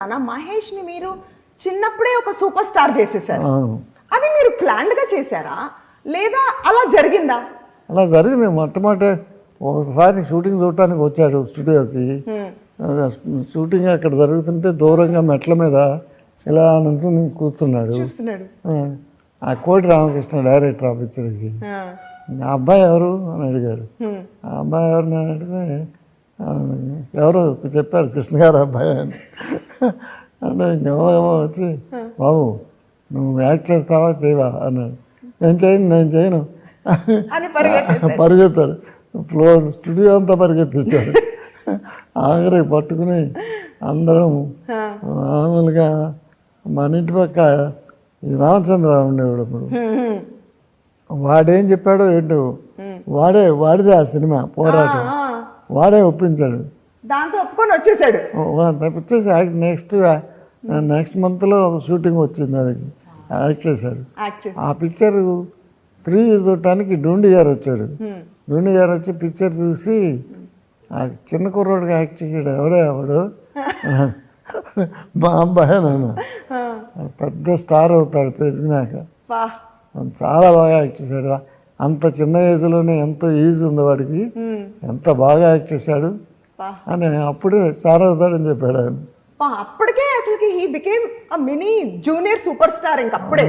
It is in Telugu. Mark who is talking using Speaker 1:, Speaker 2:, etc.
Speaker 1: అన్న మహేష్ని మీరు చిన్నప్పుడే ఒక సూపర్ స్టార్ చేసేసారు.
Speaker 2: అవును.
Speaker 1: అది మీరు ప్లాన్డ్గా చేశారా లేదా అలా జరిగిందా?
Speaker 2: అలా జరిగింది. మొట్టమొదటి ఒకసారి షూటింగ్ చూడటానికి వచ్చాడు స్టూడియోకి. షూటింగ్ అక్కడ జరుగుతుంటే దూరంగా మెట్ల మీద ఇలా నుంచుని కూర్చున్నాడు.
Speaker 1: చూస్తున్నాడు.
Speaker 2: ఆ కోటి రామకృష్ణ డైరెక్టర్ ఆ పిక్చర్కి. ఆ అబ్బాయి ఎవరు అని అడిగాడు. ఆ అబ్బాయి ఎవరిని అడిగితే ఎవరు చెప్పారు కృష్ణ గారు అబ్బాయి అని. అంటే ఇంకేమో వచ్చి బాబు నువ్వు యాక్ట్ చేస్తావా చేయవా అన్నాడు. నేను చేయను
Speaker 1: అని
Speaker 2: పరిగెత్తాడు. ఫ్లోర్ స్టూడియో అంతా పరిగెత్తించాడు. ఆఖరికి పట్టుకుని అందరం మామూలుగా మన ఇంటి పక్క ఈ రామచంద్ర ఉండేవాడు. అప్పుడు వాడేం చెప్పాడో ఏంటో వాడిదే ఆ సినిమా పోరాటం. వాడే ఒప్పించాడు.
Speaker 1: దాంతో ఒప్పుకొని వచ్చేసాడు.
Speaker 2: వచ్చేసి నెక్స్ట్ మంత్లో షూటింగ్ వచ్చింది. వాడికి యాక్ట్ చేశాడు. ఆ పిక్చర్ 3 చూడటానికి డూండి గారు వచ్చాడు. డూండి గారు వచ్చి పిక్చర్ చూసి ఆ చిన్న కుర్రోడిగా యాక్ట్ చేసాడు. ఎవడు మా అబ్బాయి నాన్న పెద్ద స్టార్ అవుతాడు పెరిగినాక. చాలా బాగా యాక్ట్ చేశాడు. అంత చిన్న ఏజ్లోనే ఎంతో ఈజీ ఉంది వాడికి, ఎంత బాగా యాక్ట్ చేశాడు అని అప్పుడే స్టార్ అవుతాడని చెప్పాడు ఆయన.
Speaker 1: అప్పటికే అసలు he became mini junior superstar ఇంకప్పుడే.